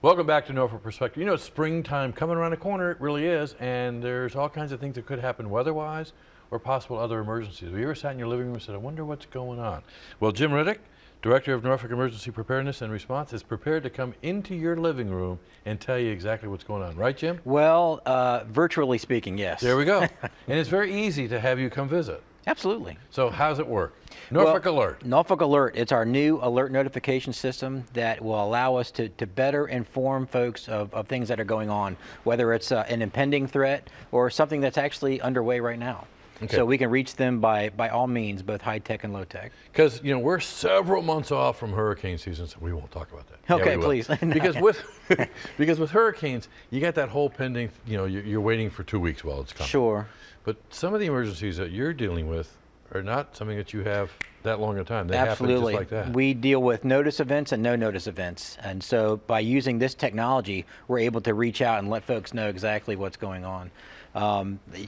Welcome back to Norfolk Perspective. You know, it's springtime coming around the corner, it really is, and there's all kinds of things that could happen weather-wise or possible other emergencies. Have you ever sat in your living room and said, I wonder what's going on? Well, Jim Riddick, Director of Norfolk Emergency Preparedness and Response, is prepared to come into your living room and tell you exactly what's going on. Right, Jim? Well, virtually speaking, yes. There we go. And it's very easy to have you come visit. Absolutely. So how's it work? Norfolk Alert. Norfolk Alert, it's our new alert notification system that will allow us to better inform folks of things that are going on, whether it's an impending threat or something that's actually underway right now. Okay. So we can reach them by all means, both high tech and low tech. Because, you know, we're several months off from hurricane season, so we won't talk about that. Okay, Yeah, we will. please. because with hurricanes, you got that whole pending, you know, you're waiting for 2 weeks while it's coming. Sure. But some of the emergencies that you're dealing with are not something that you have that long a time. They Absolutely. happen just like that. We deal with notice events and no notice events. And so by using this technology, we're able to reach out and let folks know exactly what's going on.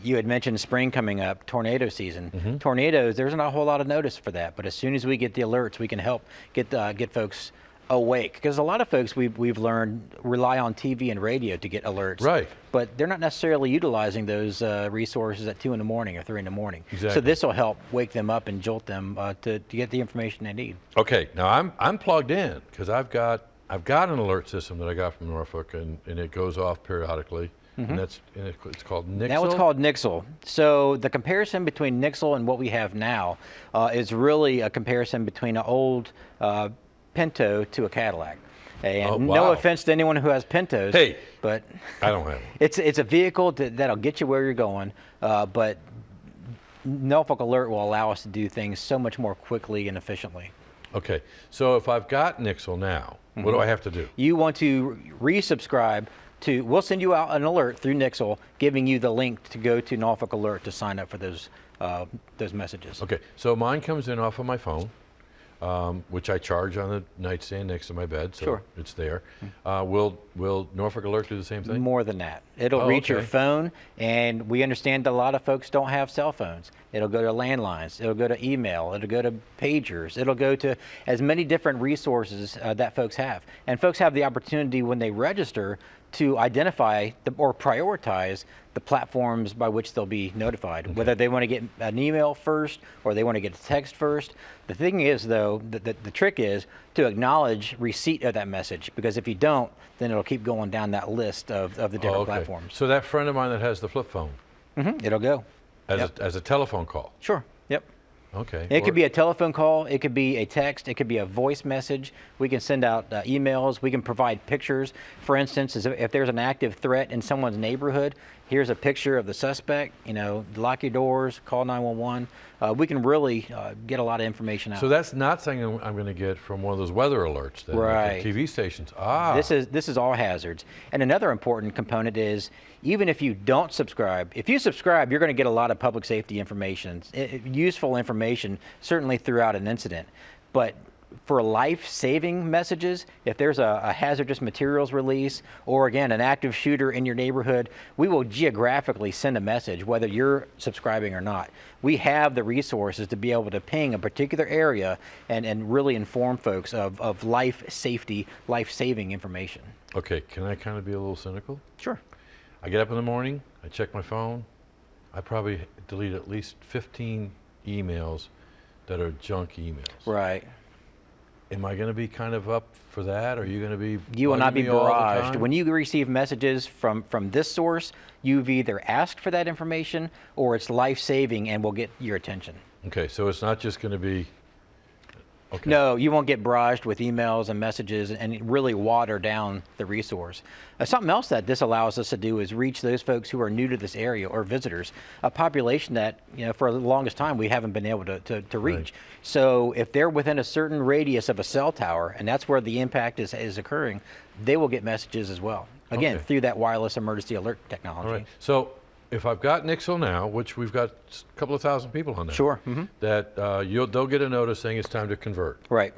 You had mentioned spring coming up, tornado season. Mm-hmm. Tornadoes, there's not a whole lot of notice for that. But as soon as we get the alerts, we can help get folks awake. Because a lot of folks we've learned rely on TV and radio to get alerts. Right. But they're not necessarily utilizing those resources at 2 in the morning or 3 in the morning. Exactly. So this will help wake them up and jolt them to get the information they need. Okay, now I'm plugged in because I've got an alert system that I got from Norfolk, and it goes off periodically. Mm-hmm. And it's called Nixle. Now it's called Nixle. So the comparison between Nixle and what we have now is really a comparison between an old Pinto to a Cadillac. And no offense to anyone who has Pintos, hey, but I don't have one. It's a vehicle that'll get you where you're going, but Norfolk Alert will allow us to do things so much more quickly and efficiently. Okay, so if I've got Nixle now, what do I have to do? You want to resubscribe to, we'll send you out an alert through Nixle, giving you the link to go to Norfolk Alert to sign up for those messages. Okay, so mine comes in off of my phone, which I charge on the nightstand next to my bed, so Sure. it's there. Will Norfolk Alert do the same thing? More than that. It'll reach your okay. phone, and we understand that a lot of folks don't have cell phones. It'll go to landlines, it'll go to email, it'll go to pagers, it'll go to as many different resources that folks have. And folks have the opportunity when they register to identify or prioritize the platforms by which they'll be notified, whether they want to get an email first or they want to get a text first. The thing is, though, the trick is to acknowledge receipt of that message, because if you don't, then it'll keep going down that list of the different platforms. So that friend of mine that has the flip phone, It'll go. as a telephone call. Sure. Yep. Okay. It could be a telephone call, it could be a text, it could be a voice message. We can send out emails, we can provide pictures. For instance, if there's an active threat in someone's neighborhood, here's a picture of the suspect, you know, lock your doors, call 911. We can really get a lot of information out. So that's not something I'm going to get from one of those weather alerts, then, Right. like the TV stations. This is all hazards. And another important component is, even if you don't subscribe, if you subscribe, you're going to get a lot of public safety information, useful information, certainly throughout an incident. But for life-saving messages, if there's a hazardous materials release, or again, an active shooter in your neighborhood, we will geographically send a message, whether you're subscribing or not. We have the resources to be able to ping a particular area and really inform folks of life safety, life-saving information. Okay, can I kind of be a little cynical? Sure. I get up in the morning, I check my phone, I probably delete at least 15 emails that are junk emails. Right. Am I going to be kind of up for that? Or are you going to be? You will not be bugging me all the barraged. time? When you receive messages from this source, you've either asked for that information or it's life-saving and will get your attention. Okay, so it's not just going to be. Okay. No, you won't get barraged with emails and messages and really water down the resource. Something else that this allows us to do is reach those folks who are new to this area or visitors, a population that, you know, for the longest time we haven't been able to reach. Right. So if they're within a certain radius of a cell tower, and that's where the impact is occurring, they will get messages as well. Again, Okay. through that wireless emergency alert technology. All right. So if I've got Nixle now, which we've got a couple of thousand people on there. Sure. That they'll get a notice saying it's time to convert. Right.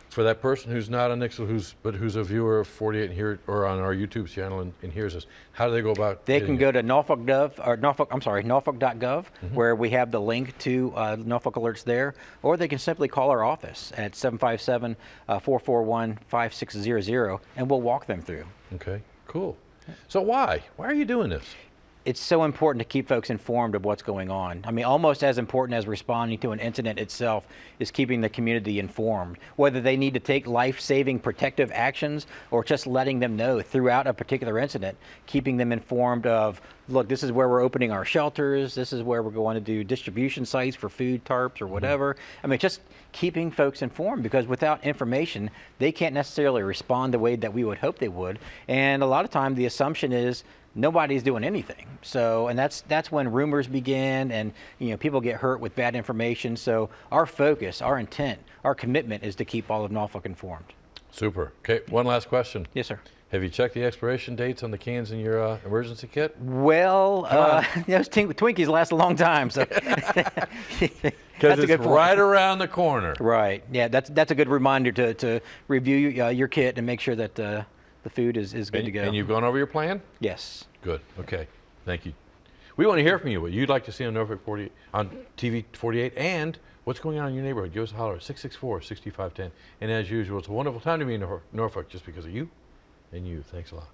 for that person who's not on Nixle, who's a viewer of 48 and here or on our YouTube channel and hears us, how do they go about? They can go to Norfolk.gov, where we have the link to Norfolk Alerts there, or they can simply call our office at 757-441-5600, and we'll walk them through. Okay, cool. So why are you doing this? It's so important to keep folks informed of what's going on. I mean, almost as important as responding to an incident itself is keeping the community informed, whether they need to take life-saving protective actions or just letting them know throughout a particular incident, keeping them informed of, look, this is where we're opening our shelters, this is where we're going to do distribution sites for food tarps or whatever. I mean, just keeping folks informed, because without information, they can't necessarily respond the way that we would hope they would. And a lot of time the assumption is nobody's doing anything. So, and that's when rumors begin, and people get hurt with bad information. So our focus, our intent, our commitment is to keep all of Norfolk informed. Super. Okay, one last question. Yes, sir. Have you checked the expiration dates on the cans in your emergency kit? Well, those Twinkies last a long time, so Because it's right around the corner. Right. Yeah, that's a good reminder to review your kit and make sure that the food is good to go. And you've gone over your plan? Yes. Good. Okay. Thank you. We want to hear from you, what you'd like to see on Norfolk 48, on TV 48, and what's going on in your neighborhood. Give us a holler at 664-6510. And as usual, it's a wonderful time to be in Norfolk just because of you and you. Thanks a lot.